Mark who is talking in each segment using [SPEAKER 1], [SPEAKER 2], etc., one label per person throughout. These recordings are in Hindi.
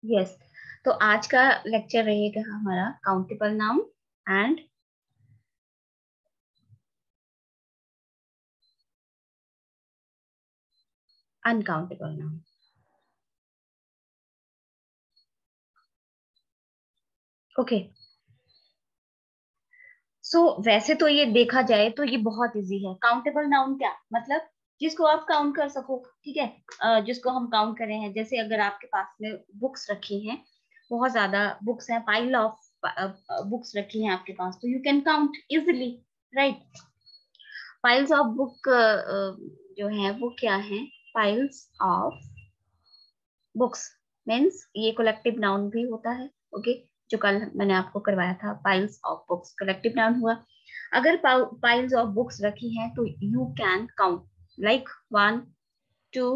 [SPEAKER 1] यस। तो आज का लेक्चर रहेगा हमारा countable noun and uncountable noun. Okay. So वैसे तो ये देखा जाए तो ये बहुत इजी है। काउंटेबल नाउन क्या मतलब, जिसको आप काउंट कर सको। ठीक है। जिसको हम काउंट करें हैं, जैसे अगर आपके पास में बुक्स रखी हैं, बहुत ज्यादा बुक्स हैं, पाइल ऑफ बुक्स रखी हैं आपके पास, तो you can count easily, right. Piles of book जो है वो क्या है? पाइल्स ऑफ बुक्स मीन्स ये कलेक्टिव नाउन भी होता है। ओके। जो कल मैंने आपको करवाया था, piles of books collective noun हुआ। अगर पाइल्स ऑफ बुक्स रखी हैं तो you can count like 1 2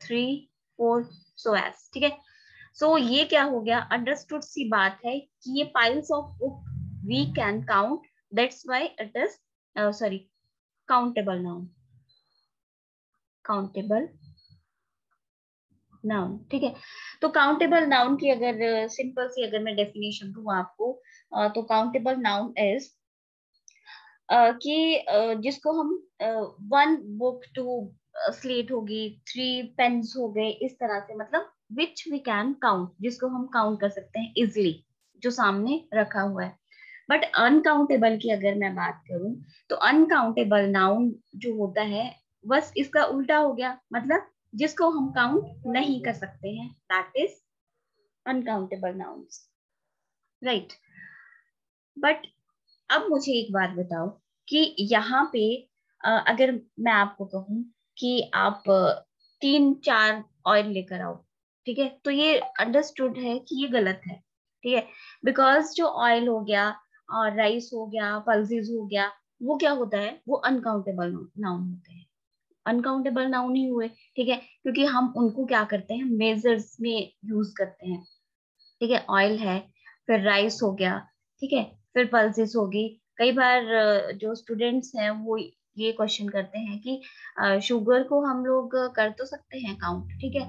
[SPEAKER 1] 3 4 so as. ठीक है। सो ये क्या हो गया, अंडरस्टूड सी बात है कि ये piles of book we can count, that's why it is sorry countable noun. Countable noun. ठीक है। तो काउंटेबल नाउन की अगर सिंपल सी अगर मैं डेफिनेशन दूं आपको, तो काउंटेबल नाउन इज कि जिसको हम 1 बुक 2 स्लेट होगी, 3 पेन्स हो गए, इस तरह से, मतलब विच वी कैन काउंट, जिसको हम काउंट कर सकते हैं इजिली, जो सामने रखा हुआ है। बट अनकाउंटेबल की अगर मैं बात करूं, तो अनकाउंटेबल नाउन जो होता है, बस इसका उल्टा हो गया, मतलब जिसको हम काउंट नहीं कर सकते हैं, that is uncountable nouns, right. But अब मुझे एक बात बताओ कि यहाँ पे अगर मैं आपको कहूँ कि आप 3 4 ऑयल लेकर आओ, ठीक है, तो ये अंडरस्टूड है कि ये गलत है। ठीक है। बिकॉज जो ऑयल हो गया और राइस हो गया, पल्सेस हो गया, वो क्या होता है, वो अनकाउंटेबल नाउन होते हैं। अनकाउंटेबल नाउन ही हुए। ठीक है। क्योंकि हम उनको क्या करते हैं, मेजर्स में यूज करते हैं। ठीक है। ऑयल है, फिर राइस हो गया, ठीक है, फिर पल्सेस होगी। कई बार जो स्टूडेंट्स हैं वो ये क्वेश्चन करते हैं कि शुगर को हम लोग कर तो सकते हैं काउंट, ठीक है,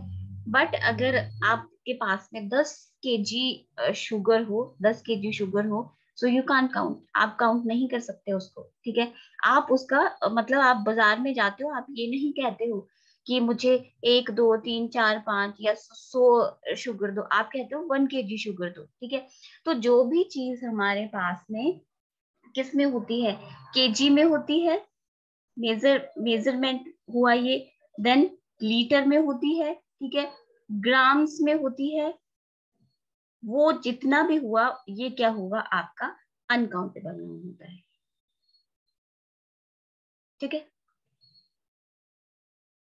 [SPEAKER 1] बट अगर आपके पास में 10 केजी शुगर हो, 10 केजी शुगर हो, सो यू कांट काउंट, आप काउंट नहीं कर सकते उसको। ठीक है। आप उसका मतलब आप बाजार में जाते हो, आप ये नहीं कहते हो कि मुझे 1 2 3 4 5 या 100 शुगर दो, आप कहते हो 1 केजी शुगर दो। ठीक है। तो जो भी चीज हमारे पास में किस में होती है, केजी में होती है, मेजरमेंट हुआ ये, देन लीटर में होती है, ठीक है, ग्राम्स में होती है, वो जितना भी हुआ, ये क्या होगा आपका अनकाउंटेबल नाउन होता है। ठीक है।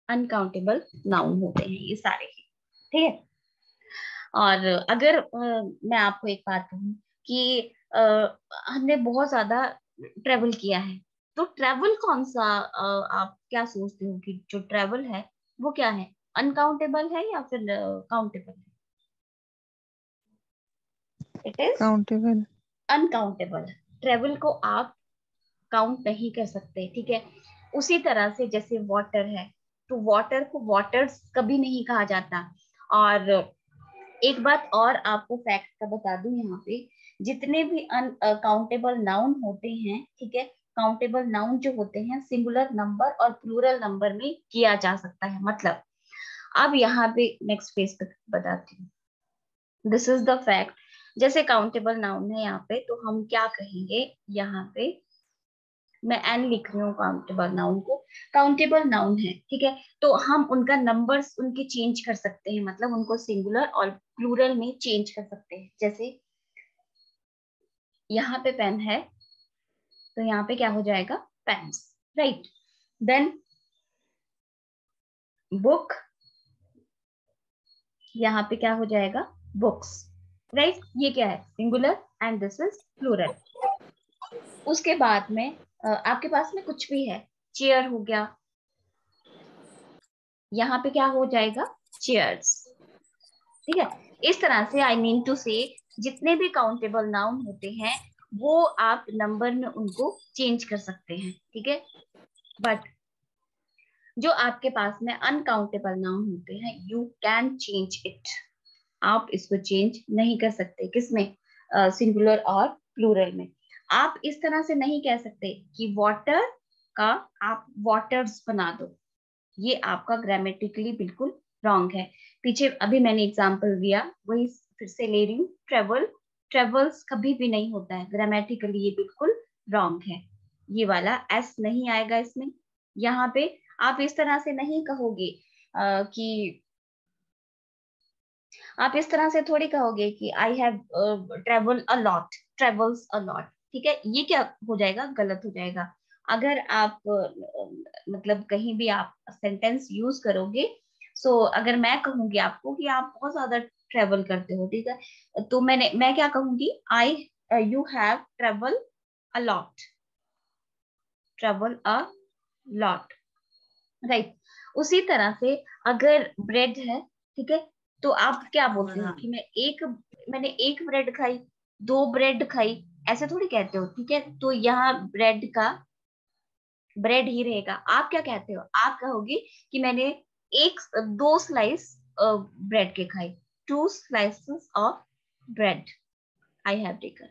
[SPEAKER 1] अनकाउंटेबल नाउन होते हैं ये सारे ही। ठीक है। और अगर मैं आपको एक बात कहूँ कि हमने बहुत ज्यादा ट्रेवल किया है, तो ट्रेवल कौन सा आप क्या सोचते हो कि जो ट्रेवल है वो क्या है, अनकाउंटेबल है या फिर काउंटेबल है? It is
[SPEAKER 2] countable.
[SPEAKER 1] Uncountable. Travel को आप काउंट नहीं कर सकते। ठीक है। उसी तरह से जैसे वाटर है, तो वाटर को वाटर्स कभी नहीं कहा जाता। और एक बात और आपको फैक्ट का बता दूं यहाँ पे, जितने भी अनकाउंटेबल नाउन होते हैं, ठीक है, काउंटेबल नाउन जो होते हैं सिंगुलर नंबर और प्लूरल नंबर में किया जा सकता है। मतलब अब यहाँ पे नेक्स्ट पेज पे बताती हूँ, दिस इज द फैक्ट। जैसे काउंटेबल नाउन है यहाँ पे, तो हम क्या कहेंगे यहाँ पे, मैं एन लिख रही हूँ काउंटेबल नाउन को, काउंटेबल नाउन है, ठीक है, तो हम उनका नंबर्स उनके चेंज कर सकते हैं, मतलब उनको सिंगुलर और प्लूरल में चेंज कर सकते हैं। जैसे यहाँ पे पेन है, तो यहाँ पे क्या हो जाएगा, पेन्स, राइट। देन बुक, यहाँ पे क्या हो जाएगा, बुक्स, राइट। ये क्या है, singular and this is plural. उसके बाद में आपके पास में कुछ भी है, चेयर हो गया, यहाँ पे क्या हो जाएगा, चेयर्स। ठीक है। इस तरह से आई मीन टू से जितने भी काउंटेबल नाउन होते हैं, वो आप नंबर में उनको चेंज कर सकते हैं। ठीक है। बट जो आपके पास में अनकाउंटेबल नाउन होते हैं, यू कैन चेंज इट, आप इसको चेंज नहीं कर सकते। किसमें? सिंगुलर और प्लूरल में। आप इस तरह से नहीं कह सकते कि वाटर का आप वाटर्स बना दो, ये आपका ग्रामेटिकली बिल्कुल रॉन्ग है। पीछे अभी मैंने एग्जांपल दिया, वही फिर से ले रही हूँ। ट्रेवल, ट्रेवल्स कभी भी नहीं होता है, ग्रामेटिकली ये बिल्कुल रॉन्ग है। ये वाला एस नहीं आएगा इसमें। यहाँ पे आप इस तरह से नहीं कहोगे कि आप इस तरह से थोड़ी कहोगे कि I have travel a lot, travels a lot. ठीक है, ये क्या हो जाएगा? गलत हो जाएगा। अगर आप मतलब कहीं भी आप सेंटेंस यूज करोगे, सो अगर मैं कहूंगी आपको कि आप बहुत ज्यादा ट्रेवल करते हो, ठीक है, तो मैं क्या कहूंगी? I you have travel a lot, travel a lot, right. उसी तरह से अगर ब्रेड है, ठीक है, तो आप क्या बोलते हो कि मैंने एक ब्रेड खाई, दो ब्रेड खाई, ऐसे थोड़ी कहते हो, ठीक है। तो यहाँ ब्रेड का ब्रेड ही रहेगा। आप क्या कहते हो? आप कहोगे कि मैंने एक दो स्लाइस ब्रेड के खाई, two slices of bread I have taken.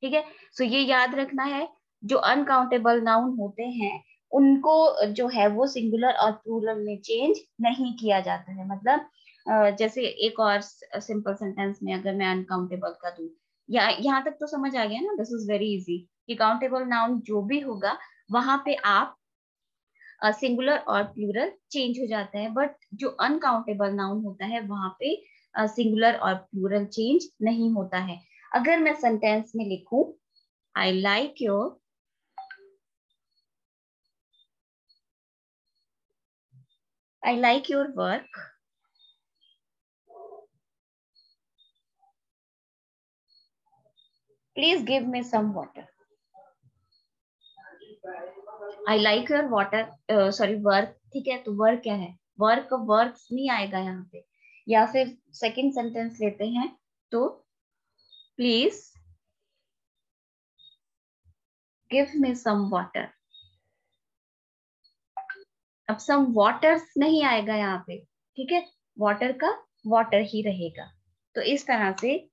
[SPEAKER 1] ठीक है, सो ये याद रखना है, जो अनकाउंटेबल नाउन होते हैं उनको जो है वो सिंगुलर और प्लूरल में चेंज नहीं किया जाता है। मतलब जैसे एक और सिंपल सेंटेंस में अगर मैं अनकाउंटेबल का दूं, या यहाँ तक तो समझ आ गया ना? दिस इज वेरी इजी कि काउंटेबल नाउन जो भी होगा वहां पे आप सिंगुलर और प्लूरल चेंज हो जाता है, बट जो अनकाउंटेबल नाउन होता है वहां पे सिंगुलर और प्लूरल चेंज नहीं होता है। अगर मैं सेंटेंस में लिखूं I like your work. Please give me some water. I like your water. Sorry, work. ठीक है, तो वर्क क्या है? वर्क वर्क्स नहीं आएगा यहाँ पे। या फिर सेकंड सेंटेंस लेते हैं, तो please give me some water. अब सम वाटर्स नहीं आएगा यहाँ पे, ठीक है, वाटर का वाटर ही रहेगा। तो इस तरह से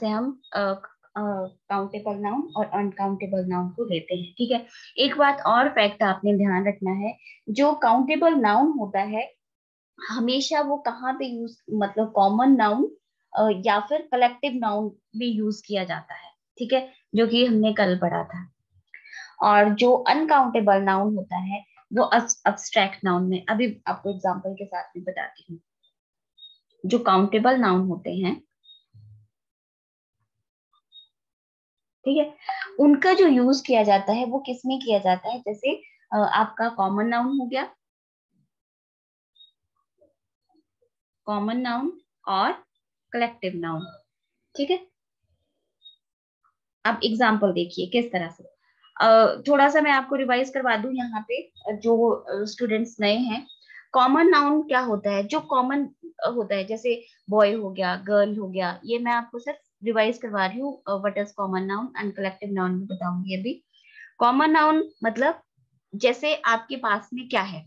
[SPEAKER 1] हम काउंटेबल नाउन और अनकाउंटेबल नाउन को लेते हैं। ठीक है, एक बात और फैक्ट आपने ध्यान रखना है, जो काउंटेबल नाउन होता है हमेशा वो कहाँ पे यूज, मतलब कॉमन नाउन या फिर कलेक्टिव नाउन में यूज किया जाता है। ठीक है, जो कि हमने कल पढ़ा था। और जो अनकाउंटेबल नाउन होता है वो अब्स्ट्रैक्ट नाउन में, अभी आपको एग्जांपल के साथ में बताती हूँ। जो काउंटेबल नाउन होते हैं, ठीक है, उनका जो यूज किया जाता है वो किस में किया जाता है? जैसे आपका कॉमन नाउन हो गया, कॉमन नाउन और कलेक्टिव नाउन। ठीक है, अब एग्जाम्पल देखिए किस तरह से। थोड़ा सा मैं आपको रिवाइज करवा दूं यहाँ पे, जो स्टूडेंट्स नए हैं। कॉमन नाउन क्या होता है? जो कॉमन होता है, जैसे बॉय हो गया, गर्ल हो गया, ये मैं आपको सिर्फ रिवाइज करवा रही हूँ। What is common noun and collective noun भी बताऊंगी अभी। कॉमन नाउन मतलब जैसे आपके पास में क्या है,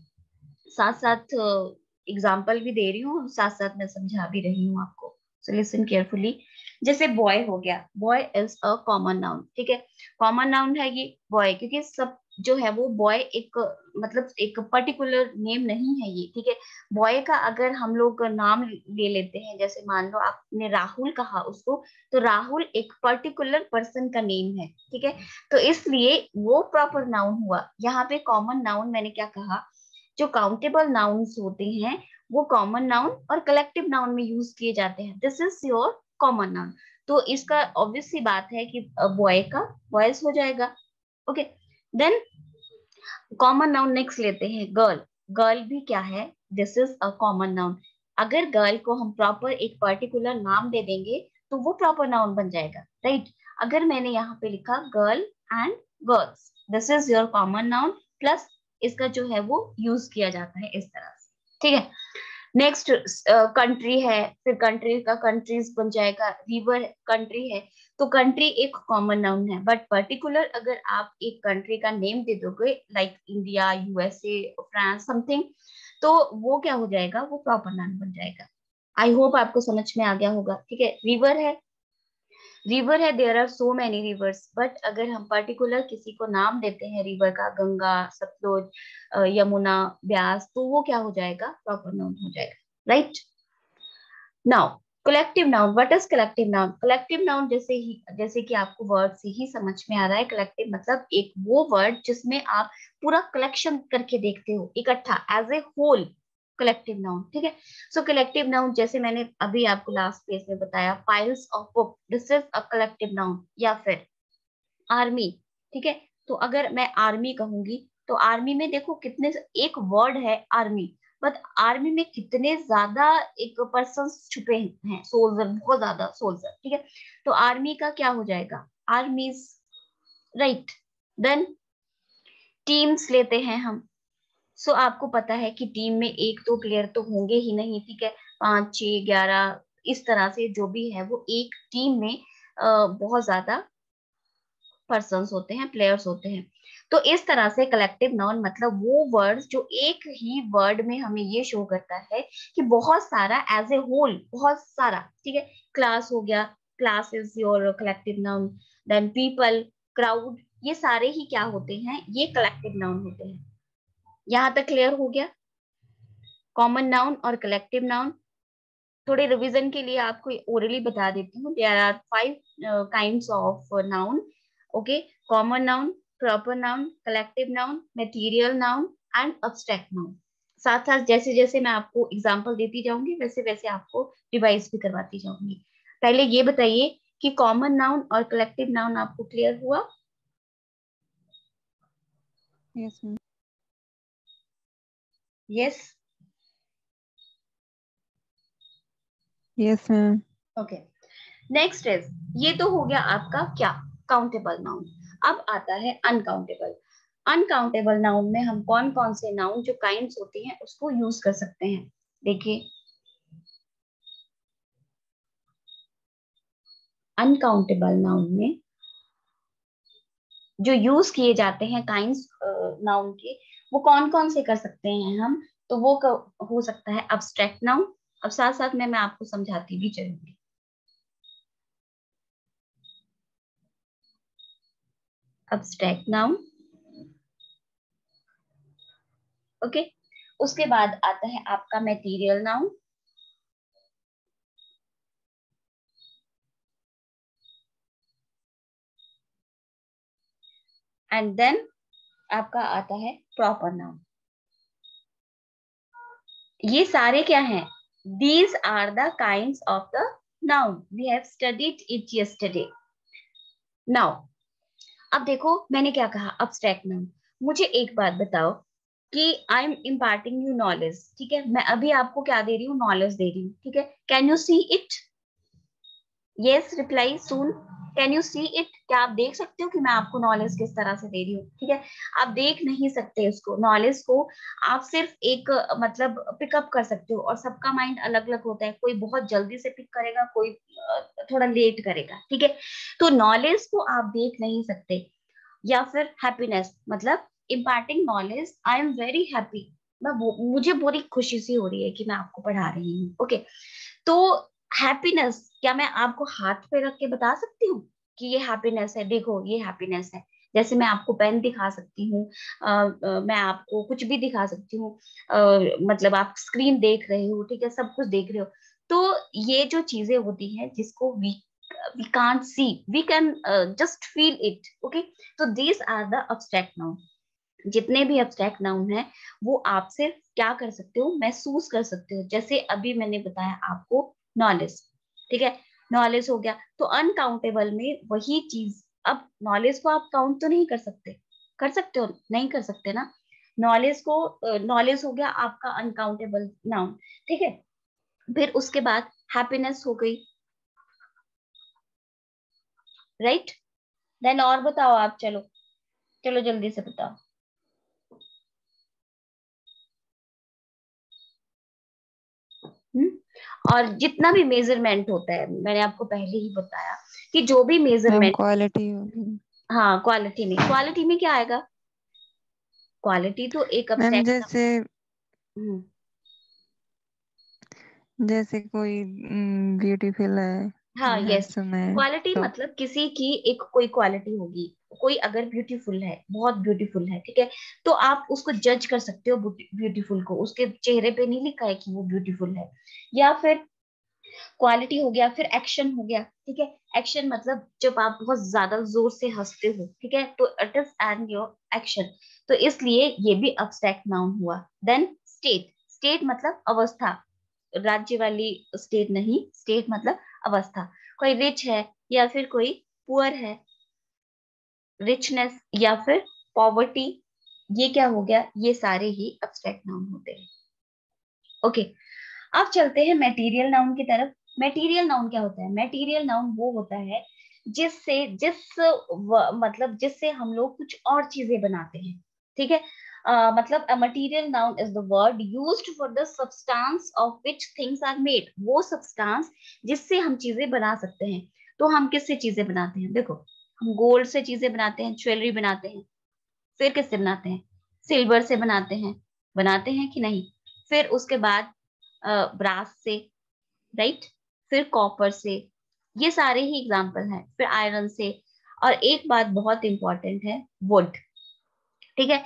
[SPEAKER 1] साथ साथ एग्जाम्पल भी दे रही हूँ, साथ साथ मैं समझा भी रही हूँ आपको, सो लिसन केयरफुली। जैसे बॉय हो गया, boy is a common noun. ठीक है, कॉमन नाउन है ये बॉय, क्योंकि सब जो है वो बॉय एक, मतलब एक पर्टिकुलर नेम नहीं है ये। ठीक है, बॉय का अगर हम लोग नाम ले लेते हैं, जैसे मान लो आपने राहुल कहा उसको, तो राहुल एक पर्टिकुलर पर्सन का नेम है। ठीक है, तो इसलिए वो प्रॉपर नाउन हुआ। यहाँ पे कॉमन नाउन मैंने क्या कहा, जो काउंटेबल नाउन्स होते हैं वो कॉमन नाउन और कलेक्टिव नाउन में यूज किए जाते हैं। This is your common noun. तो इसका ऑब्वियस सी बात है कि बॉय का बॉयज हो जाएगा। Okay, then common noun next लेते हैं, गर्ल। गर्ल भी क्या है? This is a common noun. अगर गर्ल को हम प्रॉपर एक पर्टिकुलर नाम दे देंगे तो वो प्रॉपर नाउन बन जाएगा, राइट। अगर मैंने यहाँ पे लिखा girl and girls, this is your common noun, plus इसका जो है वो यूज किया जाता है इस तरह से। ठीक है, नेक्स्ट कंट्री है, फिर कंट्री का कंट्रीज बन जाएगा, रिवर कंट्री है, तो कंट्री एक कॉमन नाउन है, बट पर्टिकुलर अगर आप एक कंट्री का नेम दे दोगे like India, USA, France something, तो वो क्या हो जाएगा, वो प्रॉपर नाउन बन जाएगा। आई होप आपको समझ में आ गया होगा। ठीक है, रिवर है, रिवर है, there are so many rivers, but अगर हम पर्टिकुलर किसी को नाम देते हैं रिवर का, गंगा, सतलुज, यमुना, ब्यास, तो वो क्या हो जाएगा, प्रॉपर नाउन हो जाएगा, right. Now collective noun, what is collective noun? Collective noun जैसे कि आपको वर्ड से ही समझ में आ रहा है, कलेक्टिव मतलब एक वो वर्ड जिसमें आप पूरा कलेक्शन करके देखते हो, इकट्ठा as a whole, collective noun. ठीक है, सो कलेक्टिव नाउन जैसे मैंने अभी आपको लास्ट पेज में बताया, piles of book, this is a collective noun. या फिर आर्मी, ठीक है, तो अगर मैं आर्मी कहूंगी, तो आर्मी में देखो कितने, एक वर्ड है आर्मी, बट आर्मी में कितने ज्यादा एक पर्सन छुपे हैं, सोल्जर, बहुत ज्यादा सोल्जर। ठीक है, तो आर्मी का क्या हो जाएगा, आर्मीज, राइट। देन टीम्स लेते हैं हम, सो आपको पता है कि टीम में एक दो प्लेयर तो होंगे ही नहीं, ठीक है, 5, 6, 11, इस तरह से जो भी है, वो एक टीम में बहुत ज्यादा पर्सन्स होते हैं, प्लेयर्स होते हैं। तो इस तरह से कलेक्टिव नाउन मतलब वो वर्ड जो एक ही वर्ड में हमें ये शो करता है कि बहुत सारा, एज ए होल बहुत सारा। ठीक है, क्लास हो गया, class is your collective noun. Then people, crowd, ये सारे ही क्या होते हैं, ये कलेक्टिव नाउन होते हैं। यहाँ तक क्लियर हो गया, कॉमन नाउन और कलेक्टिव नाउन। थोड़े रिवीजन के लिए आपको ओरली बता देती हूँ, there are 5 kinds of noun. Okay, common noun, proper noun, collective noun, material noun and abstract noun. साथ साथ जैसे जैसे मैं आपको एग्जांपल देती जाऊंगी, वैसे वैसे आपको रिवाइज भी करवाती जाऊंगी। पहले ये बताइए कि कॉमन नाउन और कलेक्टिव नाउन आपको क्लियर हुआ?
[SPEAKER 2] Yes ma'am.
[SPEAKER 1] Yes,
[SPEAKER 2] yes ma'am.
[SPEAKER 1] Okay. Next is, ये तो हो गया आपका क्या, काउंटेबल नाउन। अब आता है अनकाउंटेबल। अनकाउंटेबल नाउन में हम कौन कौन से नाउन जो काइंड्स होती हैं उसको यूज कर सकते हैं, देखिए। अनकाउंटेबल नाउन में जो यूज किए जाते हैं काइंड्स नाउन के, वो कौन कौन से कर सकते हैं हम, तो वो हो सकता है अब्स्ट्रैक्ट नाउन। अब साथ साथ में मैं आपको समझाती भी चलूंगी। Abstract noun, okay. उसके बाद आता है आपका मटेरियल नाउन, एंड देन आपका आता है प्रॉपर नाउन। ये सारे क्या हैं, these are the kinds of the noun, we have studied it yesterday. Now अब देखो मैंने क्या कहा, अब्स्ट्रैक्ट नाउन। मुझे एक बात बताओ कि I am imparting you knowledge, ठीक है, मैं अभी आपको क्या दे रही हूँ, नॉलेज दे रही हूँ, ठीक है, can you see it? Yes, reply soon. Can you see it? क्या आप देख सकते हो कि मैं आपको नॉलेज किस तरह से दे रही हूँ? ठीक है, आप देख नहीं सकते इसको, नॉलेज को आप सिर्फ एक मतलब पिकअप कर सकते हो, और सबका माइंड अलग अलग होता है, कोई बहुत जल्दी से पिक करेगा, कोई थोड़ा लेट करेगा। ठीक है, तो नॉलेज को आप देख नहीं सकते। या फिर हैप्पीनेस मतलब imparting knowledge, I am very happy, मुझे बड़ी खुशी सी हो रही है कि मैं आपको पढ़ा रही हूँ। ओके, तो हैप्पीनेस क्या मैं आपको हाथ पे रख के बता सकती हूँ कि ये हैप्पीनेस है, देखो ये हैप्पीनेस है? जैसे मैं आपको पेन दिखा सकती हूँ, मैं आपको कुछ भी दिखा सकती हूँ, मतलब आप स्क्रीन देख रहे हो, ठीक है, सब कुछ देख रहे हो। तो ये जो चीजें होती हैं जिसको we can't see, we can just feel it. Okay, तो these are the abstract noun. जितने भी अब्स्ट्रैक्ट नाउन है वो आप सिर्फ क्या कर सकते हो, महसूस कर सकते हो। जैसे अभी मैंने बताया आपको नॉलेज, ठीक है, नॉलेज हो गया। तो अनकाउंटेबल में वही चीज, अब नॉलेज को आप काउंट तो नहीं कर सकते, कर सकते हो? नहीं कर सकते ना। नॉलेज को, नॉलेज हो गया आपका अनकाउंटेबल नाउन, ठीक है। फिर उसके बाद हैप्पीनेस हो गई, राइट। देन और बताओ आप, चलो चलो जल्दी से बताओ। और जितना भी मेजरमेंट होता है, मैंने आपको पहले ही बताया कि जो भी
[SPEAKER 2] मैम
[SPEAKER 1] मेजरमेंट,
[SPEAKER 2] क्वालिटी होगी।
[SPEAKER 1] हाँ क्वालिटी में क्या आएगा, क्वालिटी तो एक
[SPEAKER 2] मैम
[SPEAKER 1] अब्स्ट्रैक्ट।
[SPEAKER 2] जैसे
[SPEAKER 1] हम्म।
[SPEAKER 2] जैसे कोई ब्यूटीफुल है,
[SPEAKER 1] हाँ यस,
[SPEAKER 2] हैंडसम है,
[SPEAKER 1] क्वालिटी
[SPEAKER 2] तो
[SPEAKER 1] मतलब किसी की एक कोई क्वालिटी होगी। कोई अगर ब्यूटीफुल है, बहुत ब्यूटीफुल है, ठीक है, तो आप उसको जज कर सकते हो ब्यूटीफुल को, उसके चेहरे पे नहीं लिखा है कि वो ब्यूटीफुल है। या फिर क्वालिटी हो गया, फिर एक्शन हो गया, ठीक है। एक्शन मतलब जब आप बहुत ज्यादा जोर से हंसते हो, ठीक है, तो it is and your action. तो इसलिए ये भी अब्स्ट्रैक्ट नाउन हुआ। देन स्टेट, स्टेट मतलब अवस्था, राज्य वाली स्टेट नहीं, स्टेट मतलब अवस्था। कोई रिच है या फिर कोई पुअर है, रिचनेस या फिर पॉवर्टी, ये क्या हो गया, ये सारे ही अब्स्ट्रैक्ट नाउन होते हैं। ओके, अब चलते हैं मटेरियल नाउन की तरफ। मटेरियल नाउन क्या होता है? मटेरियल नाउन वो होता है जिससे मतलब जिससे हम लोग कुछ और चीजें बनाते हैं, ठीक है। मतलब a material noun is the word used for the substance of which things are made, वो सब्सटेंस जिससे हम चीजें बना सकते हैं। तो हम किससे चीजें बनाते हैं? देखो, हम गोल्ड से चीजें बनाते हैं, ज्वेलरी बनाते हैं। फिर किससे बनाते हैं? सिल्वर से बनाते हैं कि नहीं? फिर उसके बाद ब्रास से, राइट, फिर कॉपर से, ये सारे ही एग्जाम्पल हैं, फिर आयरन से। और एक बात बहुत इंपॉर्टेंट है, वुड, ठीक है।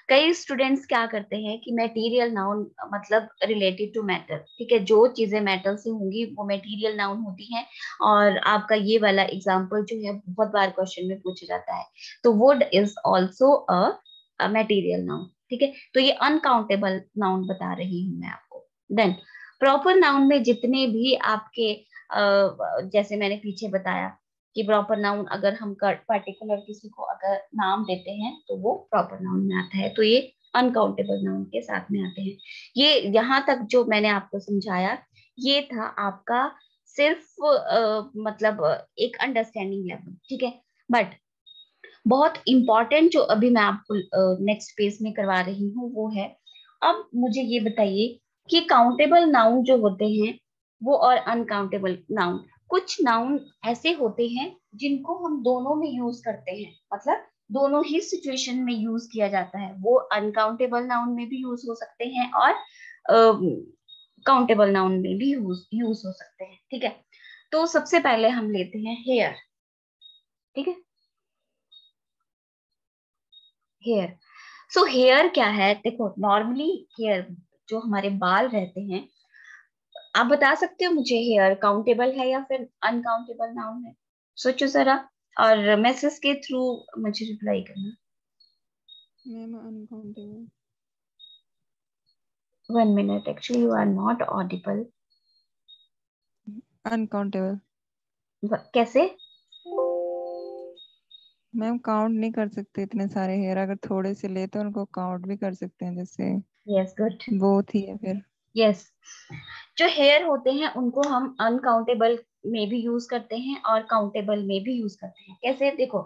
[SPEAKER 1] कई स्टूडेंट्स क्या करते हैं कि मटेरियल नाउन मतलब रिलेटेड टू मेटल, ठीक है, जो चीजें मेटल से होंगी वो मटेरियल नाउन होती हैं। और आपका ये वाला एग्जांपल जो है बहुत बार क्वेश्चन में पूछा जाता है। तो would is also a material noun, ठीक है। तो ये अनकाउंटेबल नाउन बता रही हूँ मैं आपको। देन प्रॉपर नाउन में जितने भी आपके जैसे मैंने पीछे बताया कि प्रॉपर नाउन अगर हम पर्टिकुलर किसी को अगर नाम देते हैं तो वो प्रॉपर नाउन में आता है, तो ये अनकाउंटेबल नाउन के साथ में आते हैं। ये यहाँ तक जो मैंने आपको समझाया, ये था आपका सिर्फ मतलब एक अंडरस्टैंडिंग लेवल, ठीक है। बट बहुत इंपॉर्टेंट जो अभी मैं आपको नेक्स्ट पेज में करवा रही हूँ वो है, अब मुझे ये बताइए कि काउंटेबल नाउन जो होते हैं वो और अनकाउंटेबल नाउन, कुछ नाउन ऐसे होते हैं जिनको हम दोनों में यूज करते हैं, मतलब दोनों ही सिचुएशन में यूज किया जाता है। वो अनकाउंटेबल नाउन में भी यूज हो सकते हैं और काउंटेबल नाउन में भी यूज हो सकते हैं, ठीक है। तो सबसे पहले हम लेते हैं हेयर, ठीक है। हेयर, सो हेयर क्या है? देखो नॉर्मली हेयर जो हमारे बाल रहते हैं, आप बता सकते हो मुझे हेयर काउंटेबल है या फिर अनकाउंटेबल नाउन है? सोचो जरा, और मैसेज के थ्रू मुझे रिप्लाई करना।
[SPEAKER 2] Ma'am uncountable.
[SPEAKER 1] 1 minute, actually you are not audible.
[SPEAKER 2] Uncountable.
[SPEAKER 1] कैसे?
[SPEAKER 2] मैम काउंट नहीं कर सकते इतने सारे हेयर, अगर थोड़े से ले तो उनको काउंट भी कर सकते हैं, जैसे
[SPEAKER 1] यस गुड।
[SPEAKER 2] बहुत ही है फिर।
[SPEAKER 1] यस, जो हेयर होते हैं उनको हम अनकाउंटेबल में भी यूज करते हैं और काउंटेबल में भी यूज करते हैं। कैसे? देखो,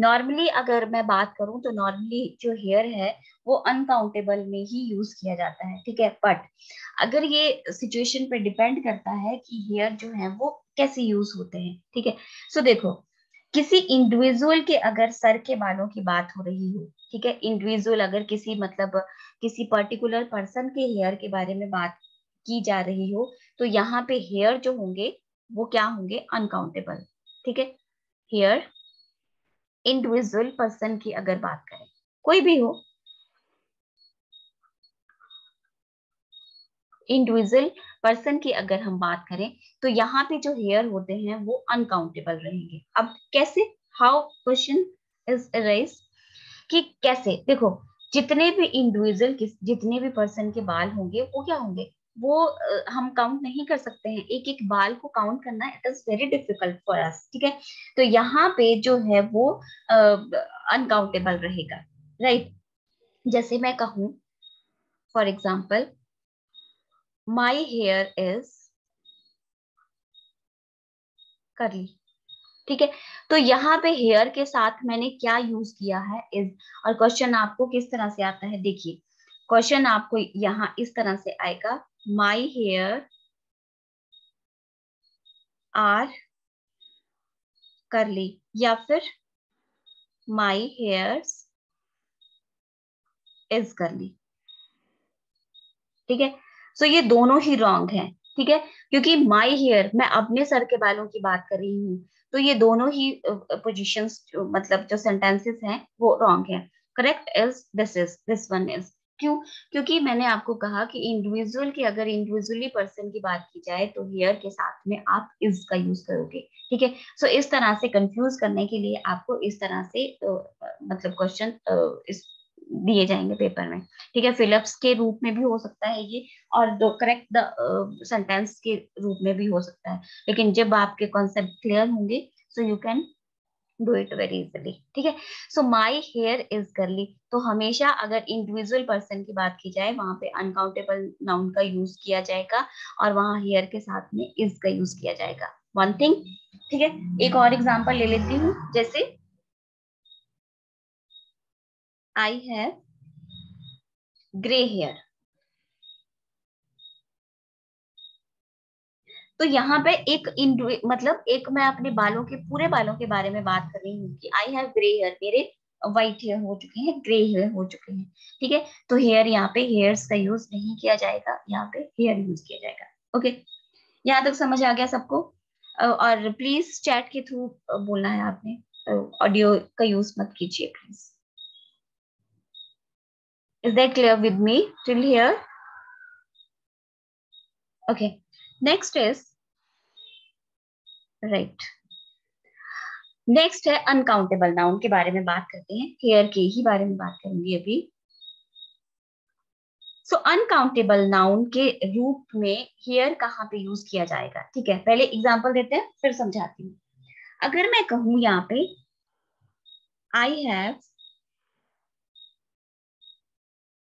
[SPEAKER 1] नॉर्मली अगर मैं बात करूं तो नॉर्मली जो हेयर है वो अनकाउंटेबल में ही यूज किया जाता है, ठीक है। बट अगर ये सिचुएशन पे डिपेंड करता है कि हेयर जो है वो कैसे यूज होते हैं, ठीक है। सो देखो, किसी इंडिविजुअल के अगर सर के बालों की बात हो रही हो, ठीक है, इंडिविजुअल अगर किसी मतलब किसी पर्टिकुलर पर्सन के हेयर के बारे में बात की जा रही हो, तो यहाँ पे हेयर जो होंगे वो क्या होंगे? अनकाउंटेबल, ठीक है। हेयर इंडिविजुअल पर्सन की अगर बात करें, कोई भी हो, इंडिविजुअल पर्सन की अगर हम बात करें, तो यहाँ पे जो हेयर होते हैं वो अनकाउंटेबल रहेंगे। अब कैसे? हाउ क्वेश्चन इज अराइज कि कैसे? देखो, जितने भी इंडिविजुअल जितने भी पर्सन के बाल होंगे वो क्या होंगे? वो हम काउंट नहीं कर सकते हैं, एक एक बाल को काउंट करना it is very difficult for us, ठीक है। तो यहाँ पे जो है वो अनकाउंटेबल रहेगा, राइट। जैसे मैं कहूं, for example, my here is करली, ठीक है। तो यहाँ पे हेयर के साथ मैंने क्या यूज किया है? इज। और क्वेश्चन आपको किस तरह से आता है? देखिए, क्वेश्चन आपको यहाँ इस तरह से आएगा माई हेयर आर करली, या फिर माई हेयर्स इज करली। ठीक है, सो ये दोनों ही रॉन्ग है। ठीक है, क्योंकि माई हेयर, मैं अपने सर के बालों की बात कर रही हूँ, तो ये दोनों ही पोजिशंस मतलब जो सेंटेंसेस हैं वो रॉन्ग है। Correct is this one is. क्यों? क्योंकि मैंने आपको कहा कि इंडिविजुअल की, अगर इंडिविजुअली पर्सन की बात की जाए तो हेयर के साथ में आप इज का यूज करोगे। ठीक है, सो इस तरह से कंफ्यूज करने के लिए आपको इस तरह से मतलब क्वेश्चन इस दिए जाएंगे पेपर में। ठीक है, फिलअप्स के रूप में भी हो सकता है ये, और दो करेक्ट द सेंटेंस के रूप में भी हो सकता है। लेकिन जब आपके कॉन्सेप्ट क्लियर होंगे so you can do it very easily. ठीक है, सो माई हेयर इज गर्ली, तो हमेशा अगर इंडिविजुअल पर्सन की बात की जाए वहां पे अनकाउंटेबल नाउन का यूज किया जाएगा, और वहां हेयर के साथ में इज का यूज किया जाएगा। One thing. ठीक है, एक और एग्जांपल ले लेती हूँ, जैसे आई हैव ग्रे हेयर। तो यहाँ पे एक मतलब एक मैं अपने बालों के, पूरे बालों के बारे में बात कर रही हूँ कि आई हैव ग्रे हेयर, मेरे व्हाइट हेयर हो चुके हैं, ग्रे हेयर हो चुके हैं। ठीक है, तो हेयर यहाँ पे हेयर्स का यूज नहीं किया जाएगा, यहाँ पे हेयर यूज किया जाएगा। ओके, यहाँ तक समझ आ गया सबको? और प्लीज चैट के थ्रू बोलना है आपने, ऑडियो का यूज मत कीजिए please. Is that clear with me till here? Okay, next is right. Next है अनकाउंटेबल नाउन के बारे में बात करते हैं, हेयर के ही बारे में बात करूंगी अभी। सो अनकाउंटेबल नाउन के रूप में हेयर कहाँ पे यूज किया जाएगा? ठीक है, पहले एग्जांपल देते हैं फिर समझाती हूँ। अगर मैं कहूं यहाँ पे आई हैव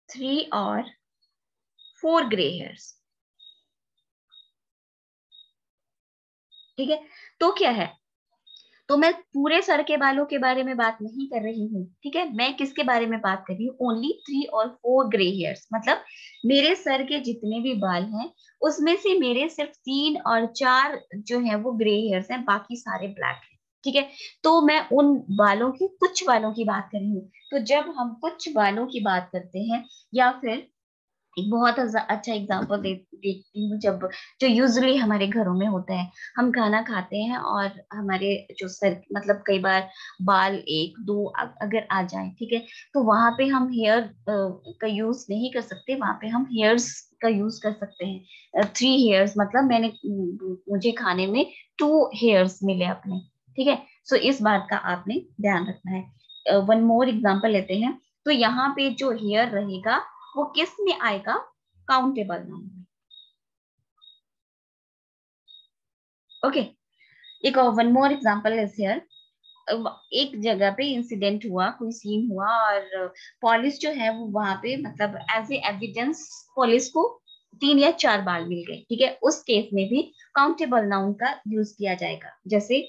[SPEAKER 1] 3 और 4 ग्रे हेयर्स। ठीक है, तो क्या है, तो मैं पूरे सर के बालों के बारे में बात नहीं कर रही हूँ। ठीक है, मैं किसके बारे में बात कर रही हूँ? ओनली 3 और 4 ग्रे हेयर्स, मतलब मेरे सर के जितने भी बाल हैं उसमें से मेरे सिर्फ 3 और 4 जो है वो ग्रे हेयर्स हैं, बाकी सारे ब्लैक हैं। ठीक है, तो मैं उन बालों की, कुछ बालों की बात कर रही हूँ। तो जब हम कुछ बालों की बात करते हैं, या फिर एक बहुत अच्छा एग्जांपल देखती हूँ, जब जो यूजुअली हमारे घरों में होता है, हम खाना खाते हैं और हमारे जो सर, मतलब कई बार बाल एक दो अगर आ जाए, ठीक है, तो वहां पे हम हेयर का यूज नहीं कर सकते, वहां पे हम हेयर्स का यूज कर सकते हैं। 3 हेयर्स मतलब मैंने, मुझे खाने में 2 हेयर्स मिले अपने। ठीक है, सो इस बात का आपने ध्यान रखना है। वन मोर एग्जांपल लेते हैं, तो यहाँ पे जो हेयर रहेगा वो किस में आएगा? काउंटेबल नाउन में। ओके, एक one more example is here. एक जगह पे इंसिडेंट हुआ, कोई सीन हुआ, और पुलिस जो है वो वहां पे, मतलब एज ए एविडेंस पुलिस को 3 या 4 बाल मिल गए। ठीक है, उस केस में भी काउंटेबल नाउन का यूज किया जाएगा, जैसे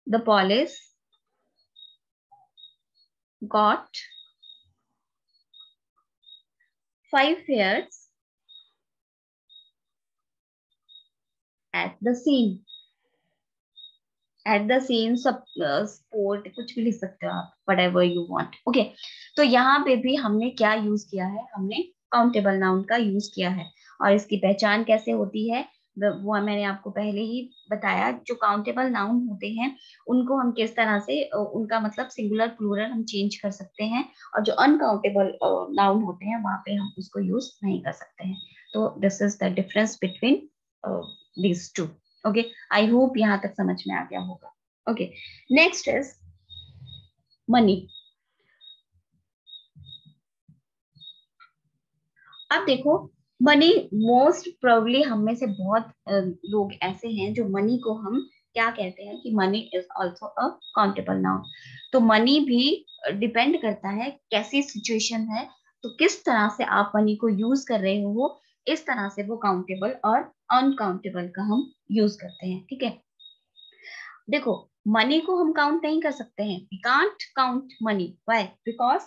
[SPEAKER 1] the police got 5 hairs at the scene. At the scene सब स्पोर्ट, कुछ भी लिख सकते हो आप, whatever you want। ओके, तो यहाँ पे भी हमने क्या यूज किया है? हमने काउंटेबल नाउन का यूज किया है। और इसकी पहचान कैसे होती है वो मैंने आपको पहले ही बताया। जो काउंटेबल नाउन होते हैं उनको हम किस तरह से उनका मतलब सिंगुलर प्लूरल हम चेंज कर सकते हैं, और जो अनकाउंटेबल नाउन होते हैं वहां पे हम उसको यूज नहीं कर सकते हैं। तो this is the difference between these two. Okay, I hope यहाँ तक समझ में आ गया होगा। Okay, next is money. अब देखो, मनी, मोस्ट प्रोबेबली हम में से बहुत लोग ऐसे हैं जो मनी को हम क्या कहते हैं कि money is also a countable noun. तो मनी भी डिपेंड करता है कैसी सिचुएशन है, तो किस तरह से आप मनी को यूज कर रहे हो, इस तरह से वो काउंटेबल और अनकाउंटेबल का हम यूज करते हैं। ठीक है, देखो, मनी को हम काउंट नहीं कर सकते हैं, we can't count money. Why? Because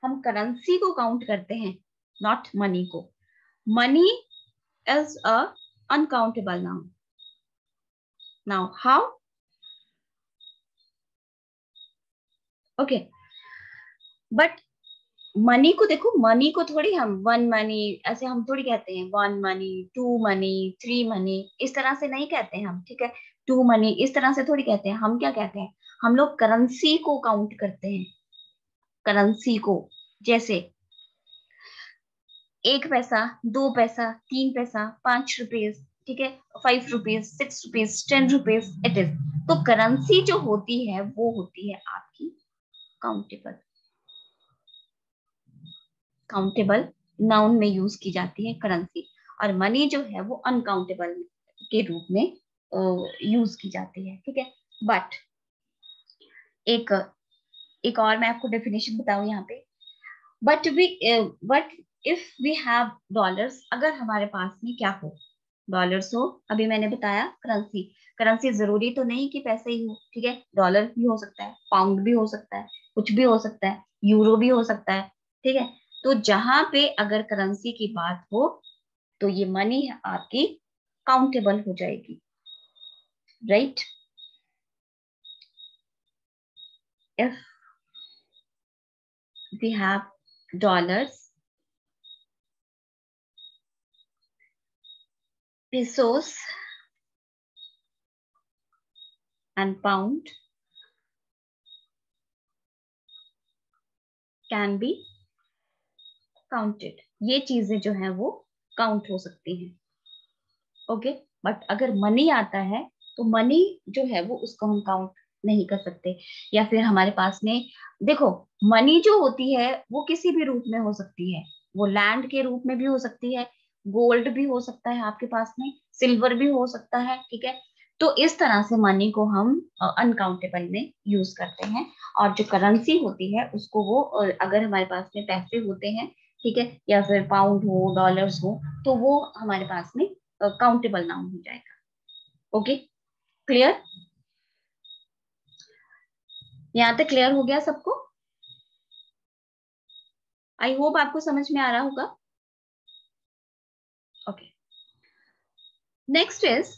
[SPEAKER 1] हम करेंसी को काउंट करते हैं, नॉट मनी को। money is a uncountable noun. Now how? Okay, but money को देखो, मनी को थोड़ी हम वन मनी ऐसे हम थोड़ी कहते हैं, one money, two money, three money, इस तरह से नहीं कहते हैं हम, ठीक है। टू मनी इस तरह से थोड़ी कहते हैं, हम क्या कहते हैं, हम लोग करेंसी को काउंट करते हैं, करेंसी को। जैसे 1 पैसा, 2 पैसा, 3 पैसा, 5 रुपीज, ठीक है, 5 rupees, 6 rupees, 10 rupees, it is. तो करेंसी जो होती है वो होती है आपकी काउंटेबल, काउंटेबल नाउन में यूज की जाती है करेंसी, और मनी जो है वो अनकाउंटेबल के रूप में यूज की जाती है, ठीक है। बट एक एक और मैं आपको डेफिनेशन बताऊं यहाँ पे, but if we have dollars, अगर हमारे पास में क्या हो, डॉलर्स हो, अभी मैंने बताया करेंसी, करेंसी जरूरी तो नहीं कि पैसे ही हो, ठीक है, डॉलर भी हो सकता है, पाउंड भी हो सकता है, कुछ भी हो सकता है, यूरो भी हो सकता है, ठीक है। तो जहां पे अगर करेंसी की बात हो तो ये मनी आपकी काउंटेबल हो जाएगी, right. If we have dollars, pesos and pound can be counted, ये चीजें जो है वो काउंट हो सकती हैं, ओके। बट अगर मनी आता है तो मनी जो है वो उसको हम काउंट नहीं कर सकते। या फिर हमारे पास में देखो, मनी जो होती है वो किसी भी रूप में हो सकती है, वो लैंड के रूप में भी हो सकती है, गोल्ड भी हो सकता है आपके पास में, सिल्वर भी हो सकता है, ठीक है। तो इस तरह से मनी को हम अनकाउंटेबल में यूज करते हैं। और जो करेंसी होती है उसको वो अगर हमारे पास में पैसे होते हैं, ठीक है, या फिर पाउंड हो, डॉलर्स हो, तो वो हमारे पास में काउंटेबल नाउन हो जाएगा, ओके। क्लियर? यहाँ तक क्लियर हो गया सबको? आई होप आपको समझ में आ रहा होगा, ओके। नेक्स्ट इज,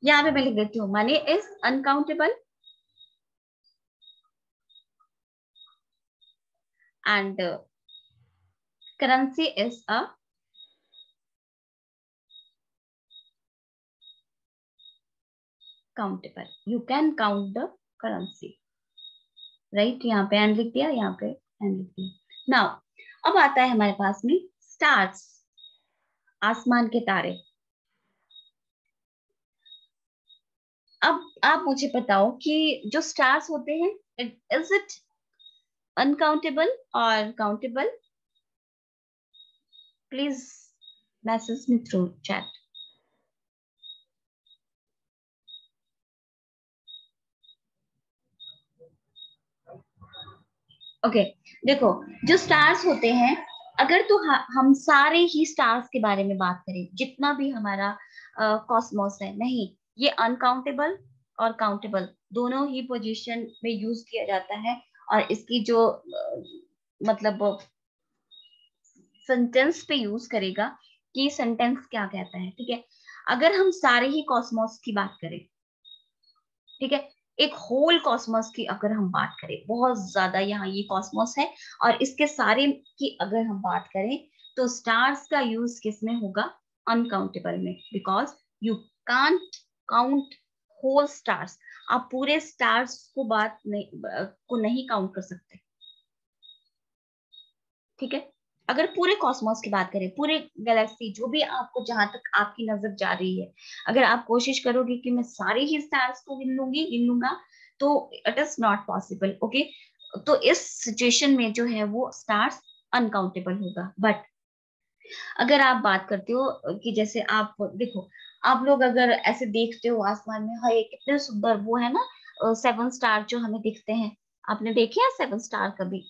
[SPEAKER 1] यहाँ पे मैं लिख देती हूँ, money is uncountable and currency is a countable, you can count the currency, right. यहाँ पे एंड लिख दिया, यहाँ पे एंड लिख दिया। नाउ अब आता है हमारे पास में स्टार्स, आसमान के तारे। अब आप मुझे बताओ कि जो स्टार्स होते हैं, इज इट अनकाउंटेबल और countable? Please message me through chat. Okay, देखो, जो स्टार्स होते हैं, अगर तो हम सारे ही स्टार्स के बारे में बात करें, जितना भी हमारा कॉस्मोस है, नहीं, ये अनकाउंटेबल और काउंटेबल दोनों ही पोजीशन में यूज किया जाता है। और इसकी जो मतलब सेंटेंस पे यूज करेगा कि सेंटेंस क्या कहता है, ठीक है। अगर हम सारे ही कॉस्मोस की बात करें, ठीक है, एक होल कॉस्मोस की अगर हम बात करें, बहुत ज्यादा यहाँ ये कॉस्मोस है, और इसके सारे की अगर हम बात करें, तो स्टार्स का यूज किस में होगा? अनकाउंटेबल में, because you can't count whole stars. आप पूरे स्टार्स को नहीं काउंट कर सकते, ठीक है। अगर पूरे कॉस्मोस की बात करें, पूरे गैलेक्सी, जो भी आपको, जहां तक आपकी नजर जा रही है, अगर आप कोशिश करोगे कि मैं सारे ही स्टार्स को गिन लूंगा, तो it is not possible, okay. तो इस सिचुएशन में जो है वो स्टार्स अनकाउंटेबल होगा। बट अगर आप बात करते हो कि जैसे आप देखो, आप लोग अगर ऐसे देखते हो आसमान में, हाय कितने सुंदर वो है ना, 7 स्टार जो हमें दिखते हैं, आपने देखे हैं 7 स्टार कभी?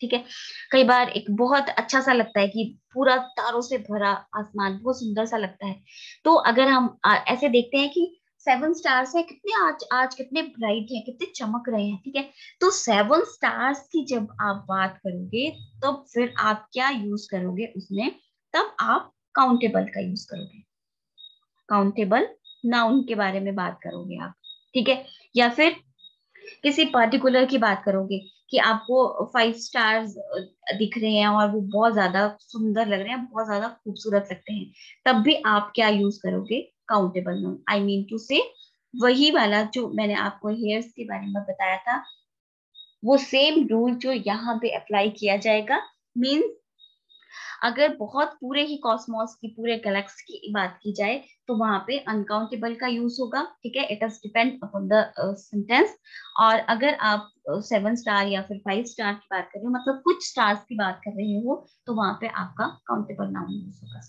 [SPEAKER 1] ठीक है, कई बार एक बहुत अच्छा सा लगता है कि पूरा तारों से भरा आसमान, बहुत सुंदर सा लगता है। तो अगर हम ऐसे देखते हैं कि 7 स्टार्स है, कितने आज आज कितने ब्राइट हैं, कितने चमक रहे हैं, ठीक है। तो 7 स्टार्स की जब आप बात करोगे, तो फिर आप क्या यूज करोगे उसमें? तब आप काउंटेबल का यूज करोगे, काउंटेबल नाउन के बारे में बात करोगे आप, ठीक है। या फिर किसी पर्टिकुलर की बात करोगे कि आपको 5 स्टार्स दिख रहे हैं और वो बहुत ज्यादा सुंदर लग रहे हैं, बहुत ज्यादा खूबसूरत लगते हैं, तब भी आप क्या यूज करोगे, countable noun. I mean to say वही वाला जो मैंने आपको हेयर्स के बारे में बताया था, वो सेम रूल जो यहाँ पे अप्लाई किया जाएगा। मीन्स अगर बहुत पूरे ही कॉस्मोस की, पूरे गैलेक्सी की बात की जाए, तो वहां पे अनकाउंटेबल का यूज होगा, ठीक है। It is depend upon the sentence. और अगर आप 7 स्टार या फिर 5 स्टार की बात कर रहे हो, मतलब कुछ स्टार्स की बात कर रहे हो, तो वहां पे आपका काउंटेबल नाउन यूज होगा,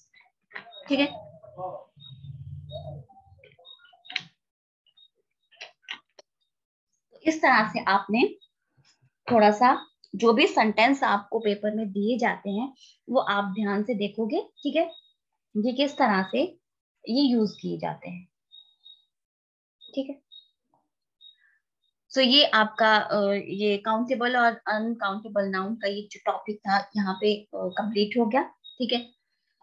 [SPEAKER 1] ठीक है। तो इस तरह से आपने थोड़ा सा जो भी सेंटेंस आपको पेपर में दिए जाते हैं वो आप ध्यान से देखोगे, ठीक है, ये किस तरह से ये यूज किए जाते हैं, ठीक है। सो ये आपका ये काउंटेबल और अनकाउंटेबल नाउन का ये जो टॉपिक था यहाँ पे कंप्लीट हो गया, ठीक है।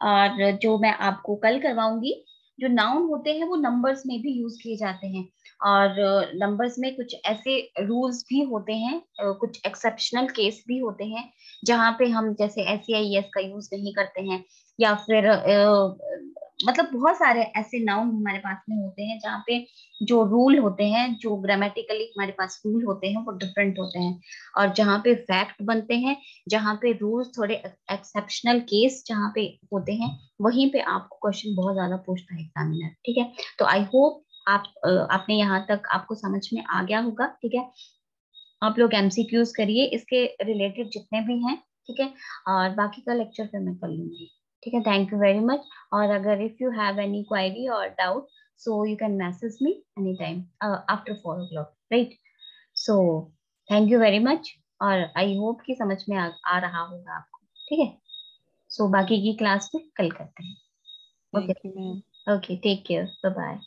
[SPEAKER 1] और जो मैं आपको कल करवाऊंगी, जो नाउन होते हैं वो नंबर्स में भी यूज किए जाते हैं, और नंबर्स में कुछ ऐसे रूल्स भी होते हैं, कुछ एक्सेप्शनल केस भी होते हैं, जहाँ पे हम जैसे SEIS का यूज नहीं करते हैं, या फिर मतलब बहुत सारे ऐसे नाउन हमारे पास में होते हैं जहाँ पे जो रूल होते हैं, जो ग्रामेटिकली हमारे पास रूल होते हैं वो डिफरेंट होते हैं, और जहाँ पे फैक्ट बनते हैं, जहाँ पे रूल्स थोड़े एक्सेप्शनल केस जहाँ पे होते हैं, वहीं पे आपको क्वेश्चन बहुत ज्यादा पूछता है एग्जामिनर, ठीक है। तो आई होप आपने यहाँ तक आपको समझ में आ गया होगा, ठीक है। आप लोग MCQs करिए इसके रिलेटेड जितने भी हैं, ठीक है। और बाकी का लेक्चर फिर मैं कर लूंगी, ठीक है। Thank you very much. और अगर if you have any query और doubt, so you can message me anytime after 4 o'clock, right? So thank you very much, और आई होप कि समझ में आ रहा होगा आपको, ठीक है। सो बाकी की क्लास में कल करते हैं। Okay,
[SPEAKER 2] thank you ma'am.
[SPEAKER 1] Okay, take care, bye bye.